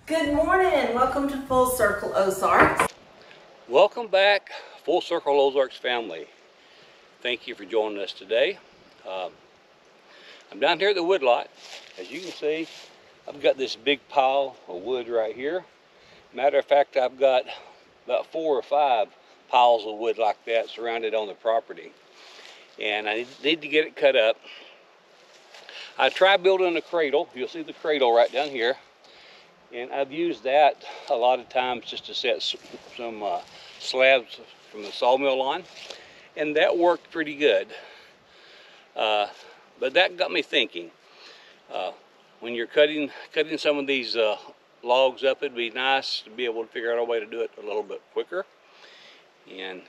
Good morning. Welcome to Full Circle Ozarks. Welcome back, Full Circle Ozarks family. Thank you for joining us today. I'm down here at the wood lot. As you can see, I've got this big pile of wood right here. Matter of fact, I've got about 4 or 5 piles of wood like that surrounded on the property. And I need to get it cut up. I tried building a cradle. You'll see the cradle right down here. And I've used that a lot of times just to set some slabs from the sawmill on. And that worked pretty good. But that got me thinking. When you're cutting some of these logs up, it'd be nice to be able to figure out a way to do it a little bit quicker and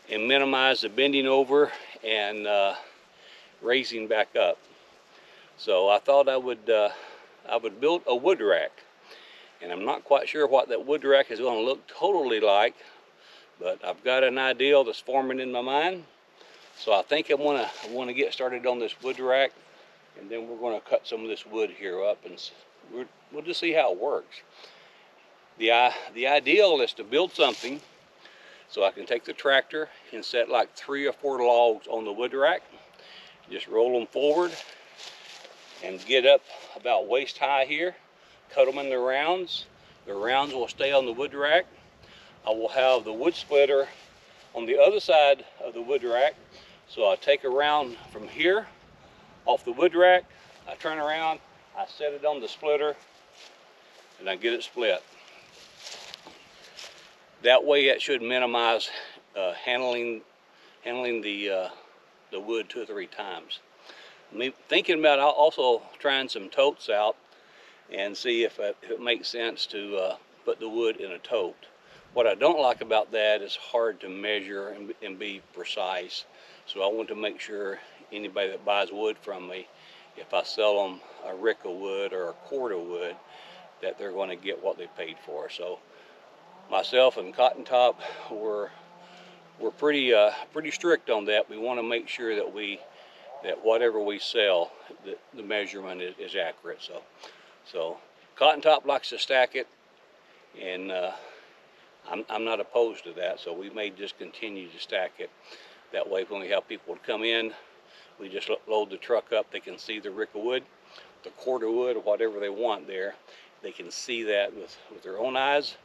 minimize the bending over and raising back up. So I thought I would build a wood rack, and I'm not quite sure what that wood rack is going to look totally like, but I've got an idea that's forming in my mind. So I think I want to get started on this wood rack, and then we're going to cut some of this wood here up, and we'll just see how it works. The ideal is to build something so I can take the tractor and set like 3 or 4 logs on the wood rack, just roll them forward and get up about waist high here, cut them in the rounds. The rounds will stay on the wood rack. I will have the wood splitter on the other side of the wood rack. So I take a round from here off the wood rack, I turn around, I set it on the splitter, and I get it split. That way it should minimize handling the wood 2 or 3 times. I'm thinking about also trying some totes out and see if it makes sense to put the wood in a tote. What I don't like about that is hard to measure and be precise. So I want to make sure anybody that buys wood from me, if I sell them a rick of wood or a cord of wood, that they're going to get what they paid for. So myself and Cotton Top, we're pretty strict on that. We want to make sure that whatever we sell, the measurement is accurate. So Cotton Top likes to stack it, and I'm not opposed to that. So we may just continue to stack it. That way, when we have people come in, we just load the truck up. They can see the rick of wood, the cord of wood, or whatever they want there. They can see that with their own eyes.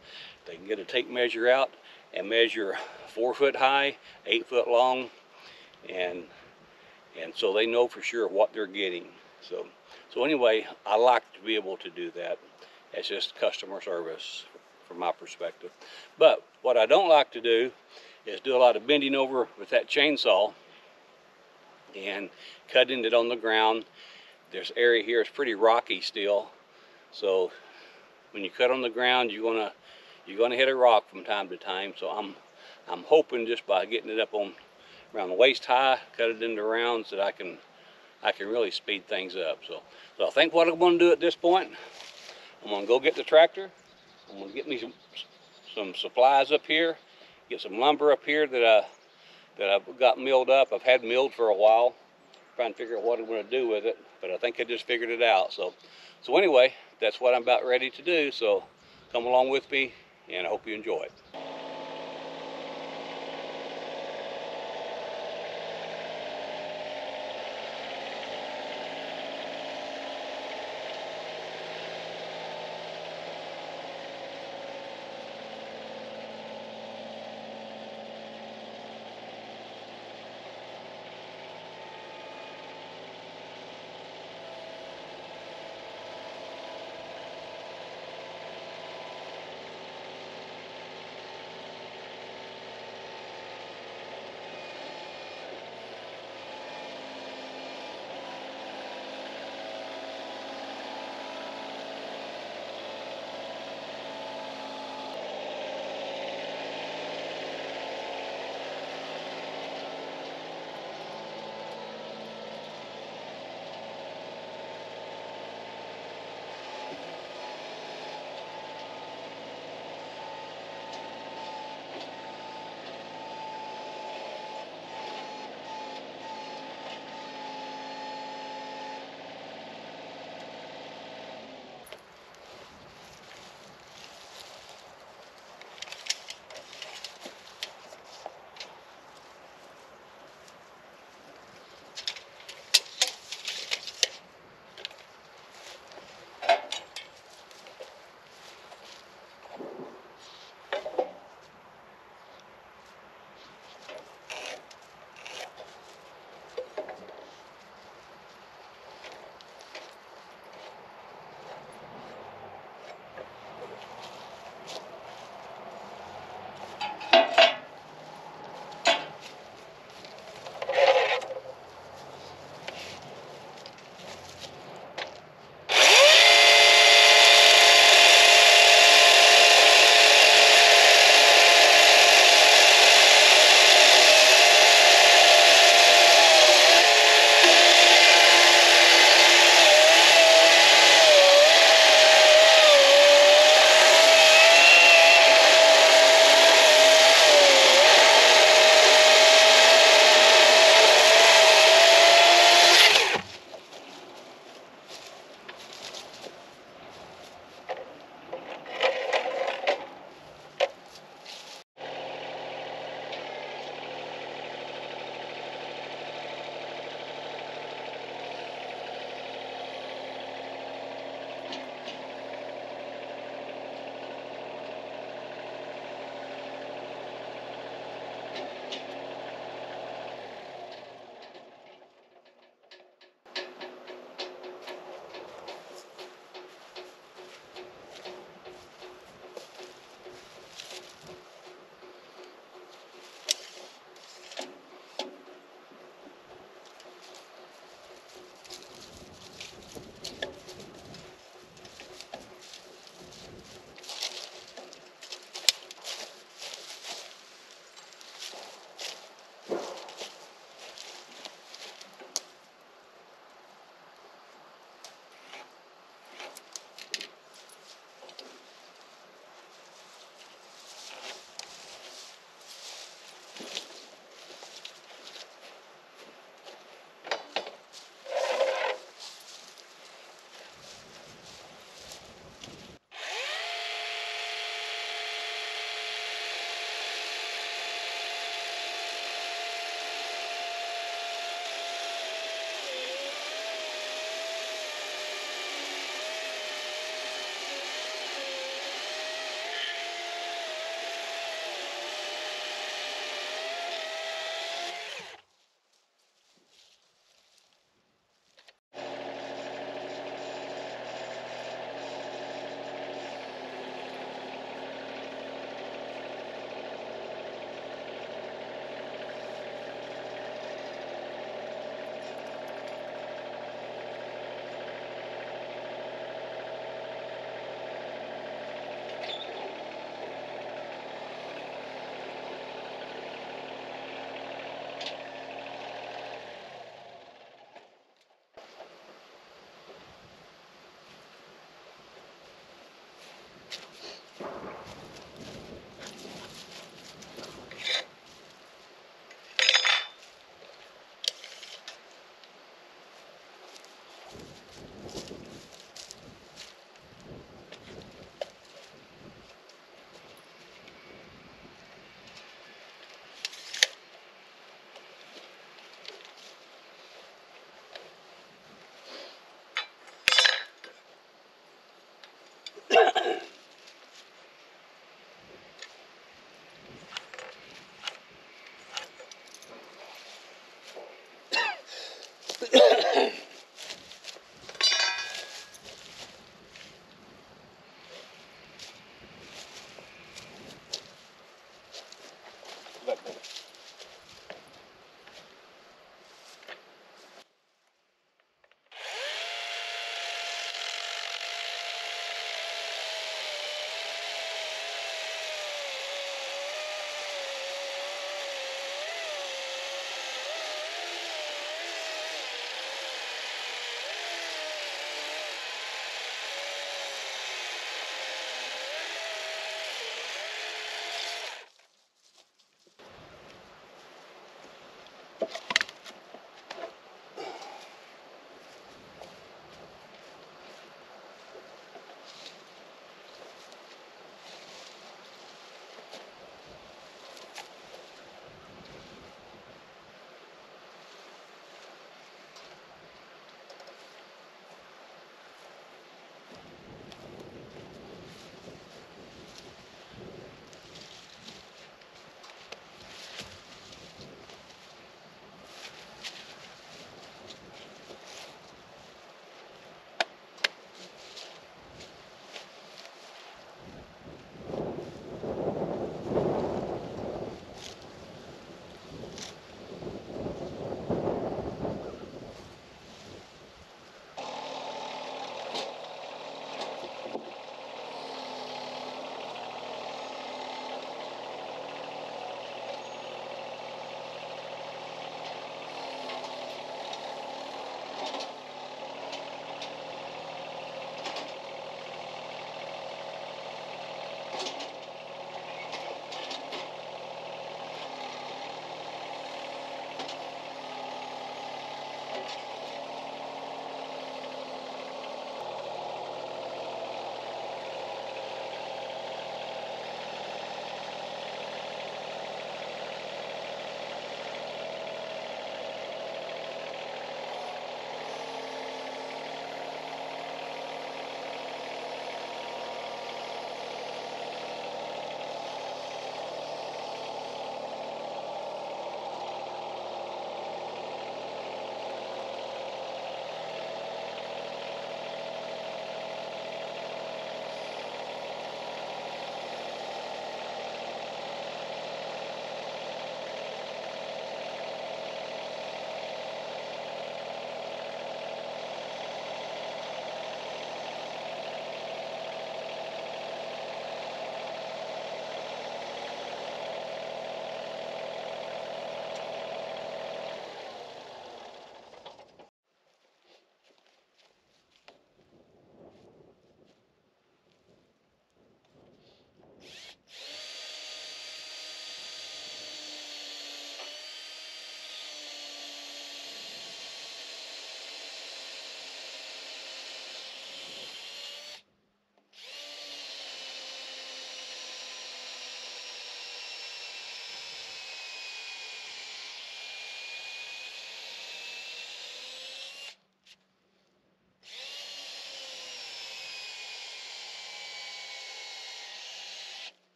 They can get a tape measure out and measure 4 foot high, 8 foot long, and so they know for sure what they're getting. So anyway, I like to be able to do that. It's just customer service from my perspective. But what I don't like to do is do a lot of bending over with that chainsaw and cutting it on the ground. This area here is pretty rocky still, so when you cut on the ground, you're gonna hit a rock from time to time. So I'm hoping just by getting it up on around the waist high, cut it into rounds, that I can really speed things up. So I think what I'm going to do at this point, I'm going to go get the tractor. I'm going to get me some supplies up here, get some lumber up here that I've got milled up. I've had milled for a while, trying to figure out what I'm going to do with it, but I think I just figured it out. So anyway, that's what I'm about ready to do. So come along with me, and I hope you enjoy it.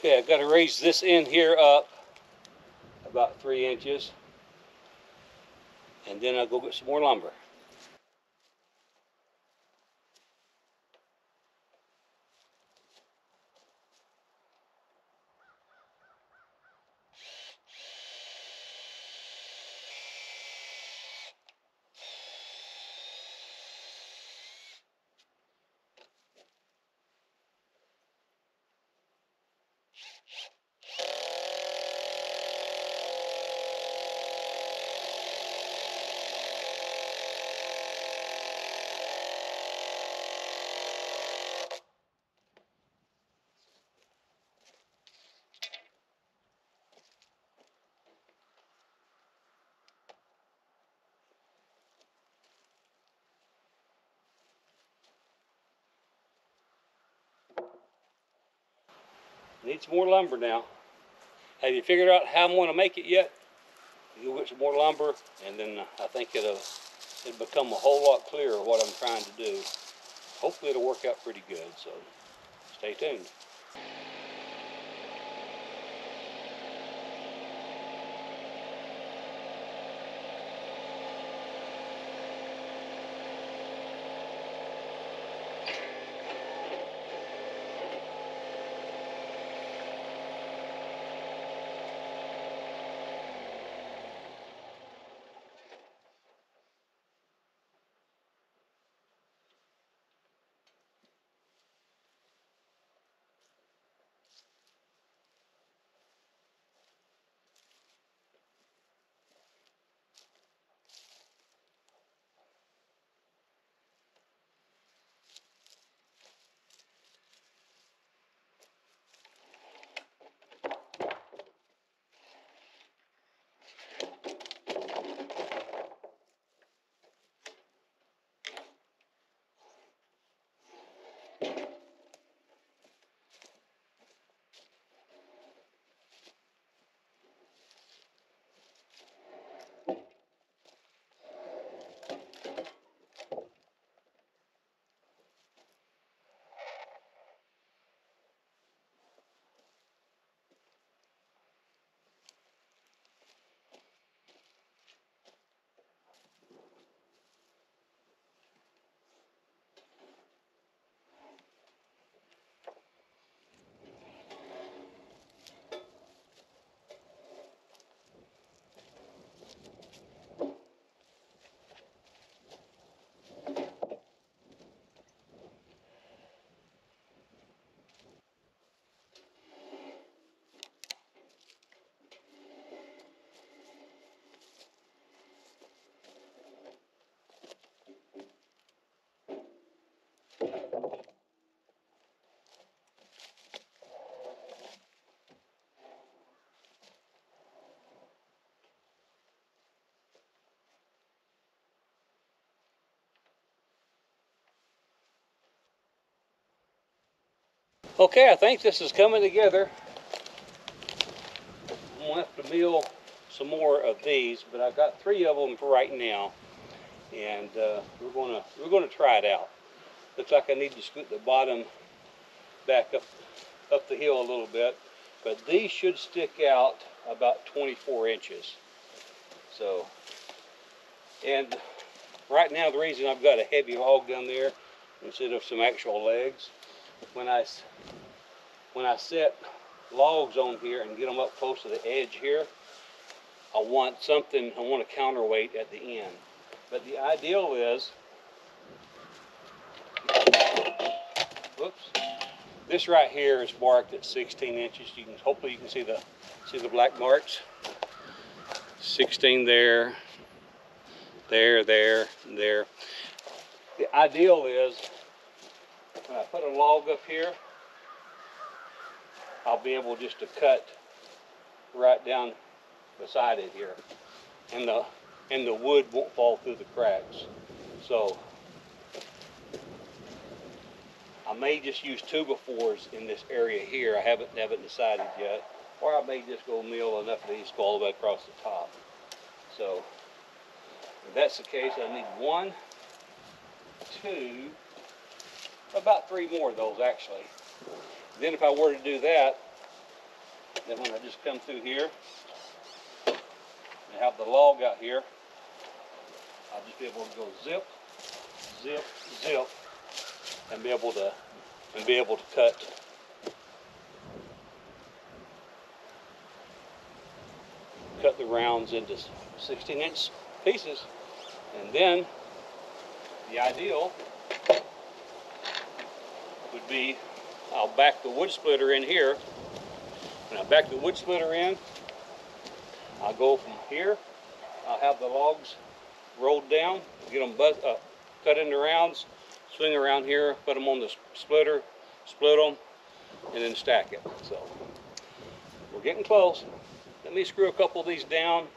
Okay, I've got to raise this end here up about 3 inches, and then I'll go get some more lumber. Need some more lumber now. Have you figured out how I'm going to make it yet? You'll get some more lumber, and then I think it'll become a whole lot clearer what I'm trying to do. Hopefully it'll work out pretty good, so stay tuned. Okay, I think this is coming together. I'm gonna have to mill some more of these, but I've got 3 of them for right now, and we're gonna try it out. Looks like I need to scoot the bottom back up the hill a little bit, but these should stick out about 24 inches. So, and right now the reason I've got a heavy log down there instead of some actual legs, when I set logs on here and get them up close to the edge here, I want a counterweight at the end. But the ideal is, whoops, this right here is marked at 16 inches. Hopefully you can see the black marks. 16 there, there, there, and there. The ideal is, when I put a log up here, I'll be able just to cut right down beside it here, and the wood won't fall through the cracks. So I may just use 2x4s in this area here. I haven't decided yet, or I may just go mill enough of these to go all the way across the top. So if that's the case, I need 1, 2, about 3 more of those actually. Then if I were to do that, Then when I just come through here and have the log out here, I'll just be able to go zip, zip, zip, and be able to cut the rounds into 16-inch pieces. And then the ideal would be I'll back the wood splitter in here. When I back the wood splitter in, I'll go from here. I'll have the logs rolled down, get them cut into rounds, swing around here, put them on the splitter, split them, and then stack it. So we're getting close. Let me screw a couple of these down,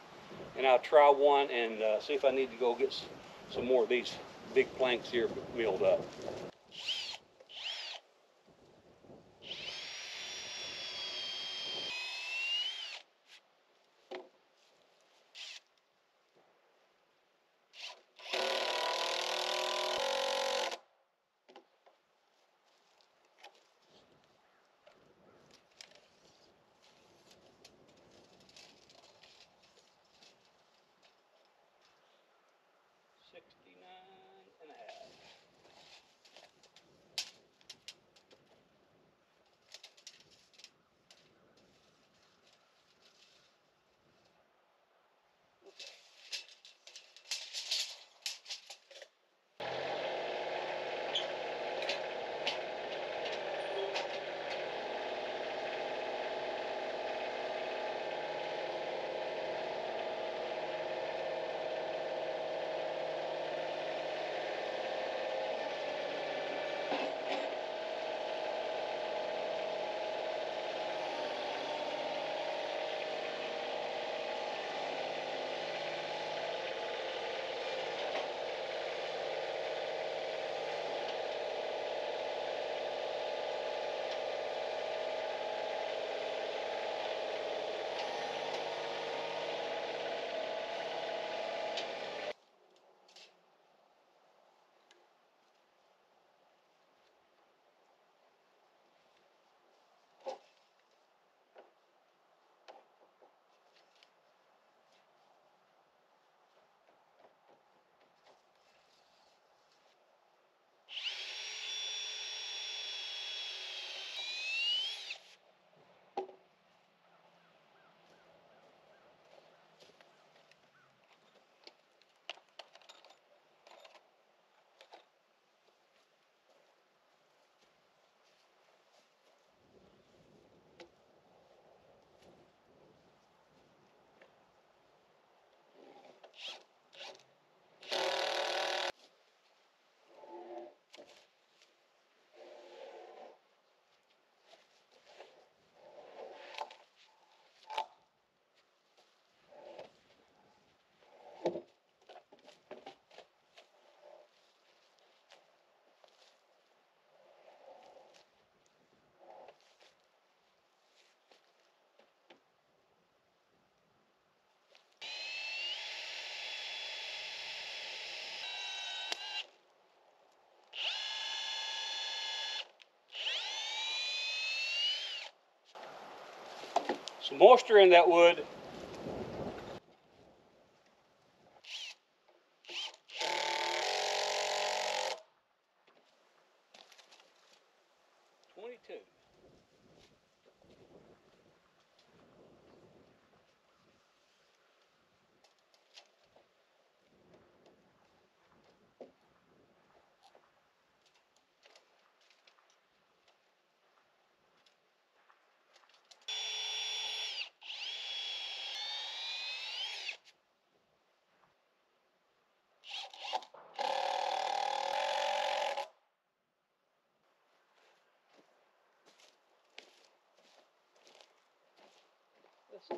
and I'll try one and see if I need to go get some more of these big planks here milled up. Some moisture in that wood.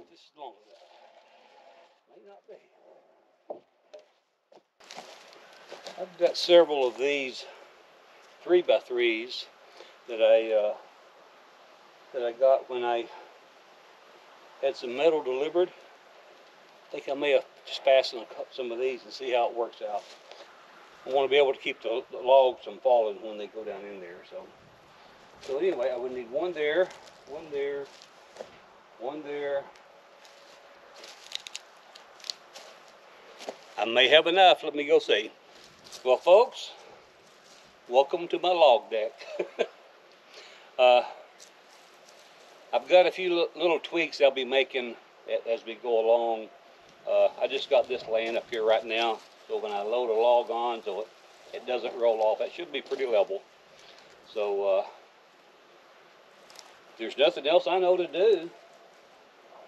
This is long enough. May not be. I've got several of these 3x3s that I got when I had some metal delivered. I think I may have just fastened some of these and see how it works out. I want to be able to keep the logs from falling when they go down in there. So anyway, I would need one there, One there. I may have enough. Let me go see. Well, folks, welcome to my log deck. I've got a few little tweaks I'll be making as we go along. I just got this laying up here right now, so when I load a log on, so it doesn't roll off. It should be pretty level. So there's nothing else I know to do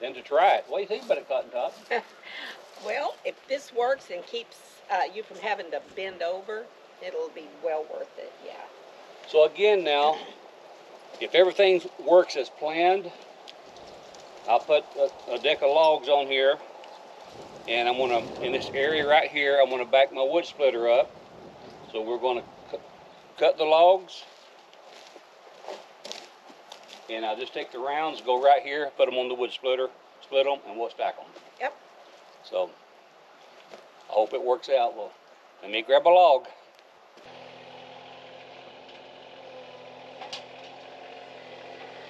than to try it. What do you think about it, Cotton Top? Well, if this works and keeps you from having to bend over, it'll be well worth it, yeah. So again now, if everything works as planned, I'll put a deck of logs on here, and I'm gonna, in this area right here, I'm gonna back my wood splitter up. So we're gonna cut the logs, and I'll just take the rounds, go right here, put them on the wood splitter, split them, and we'll stack them. Yep. So I hope it works out. Well, let me grab a log. It's a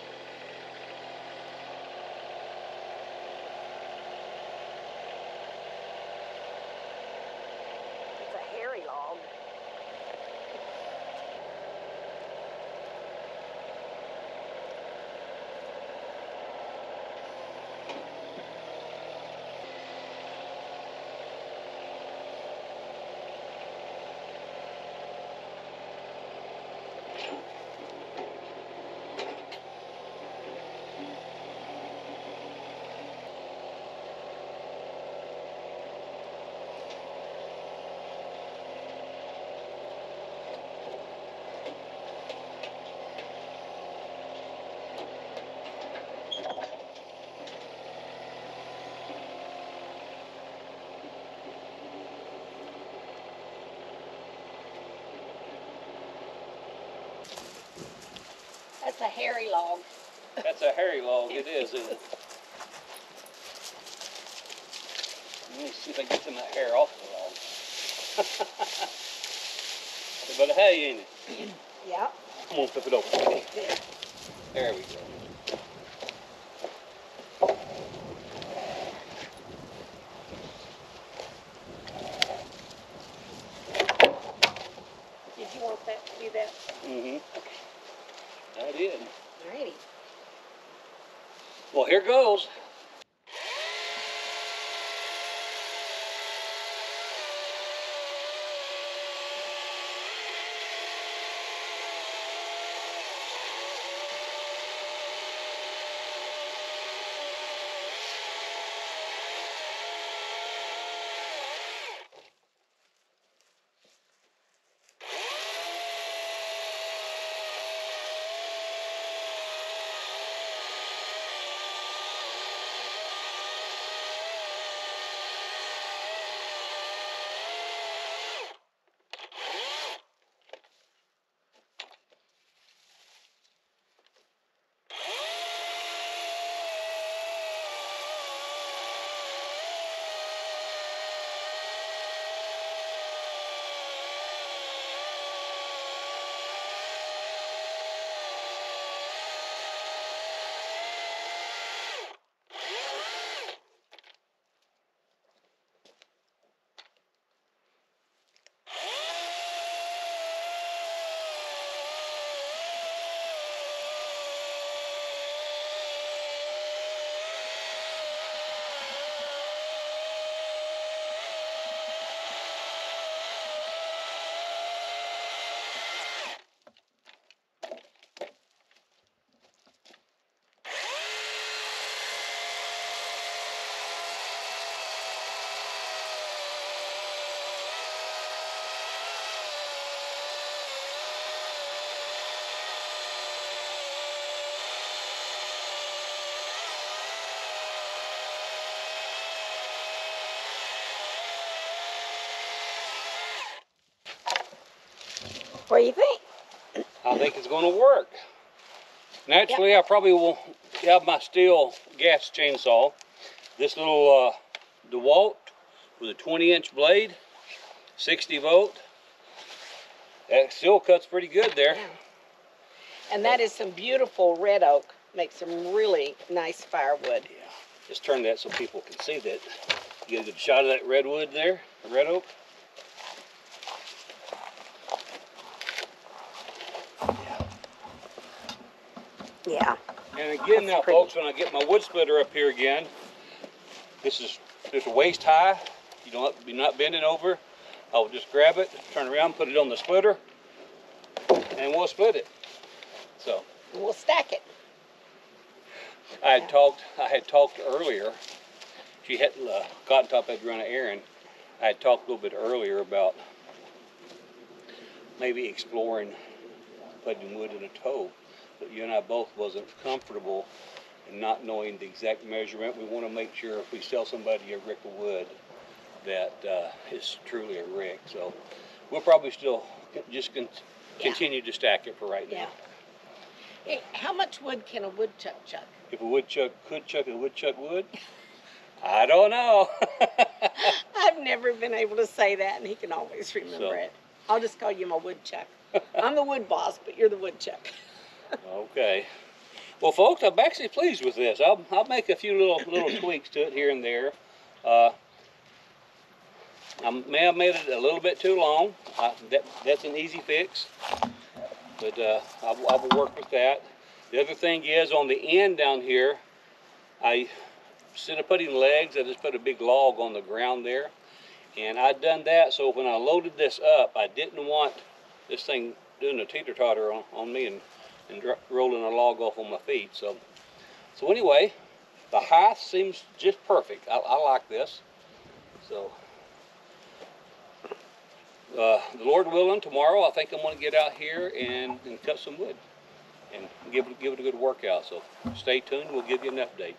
hairy log. That's a hairy log. That's a hairy log, it is, isn't it? Let me see if I can get some of that hair off the log. But hay, ain't it? Yeah. I'm gonna flip it over. There we go. Did you want that to do that? Mm-hmm. I did. Alrighty. Well, here goes. What do you think? I think it's going to work. Naturally, yep. I probably will have my steel gas chainsaw. This little DeWalt with a 20-inch blade, 60 volt. That still cuts pretty good there. Yeah. And that is some beautiful red oak. make some really nice firewood. Yeah. Just turn that so people can see that. You get a good shot of that redwood there, the red oak. Yeah. And again now, folks, when I get my wood splitter up here again, this is waist high. You don't be not bending over. I'll just grab it, turn around, put it on the splitter, and we'll split it. So we'll stack it. I had talked earlier. She had Cotton Top had run an errand. I had talked a little bit earlier about maybe exploring putting wood in a toe, but you and I both wasn't comfortable in not knowing the exact measurement. We want to make sure if we sell somebody a rick of wood that it's truly a rick. So we'll probably still just continue to stack it for right now. Hey, how much wood can a woodchuck chuck? If a woodchuck could chuck a woodchuck wood, I don't know. I've never been able to say that, and he can always remember it. I'll just call you my woodchuck. I'm the wood boss, but you're the woodchuck. Okay. Well, folks, I'm actually pleased with this. I'll make a few little tweaks to it here and there. I may have made it a little bit too long. That's an easy fix, but I will work with that. The other thing is on the end down here, instead of putting legs, I just put a big log on the ground there. And I'd done that so when I loaded this up, I didn't want this thing doing a teeter-totter on me and rolling a log off on my feet. So anyway, the height seems just perfect. I like this. So the Lord willing, tomorrow I think I'm going to get out here and cut some wood and give it a good workout. So stay tuned. We'll give you an update.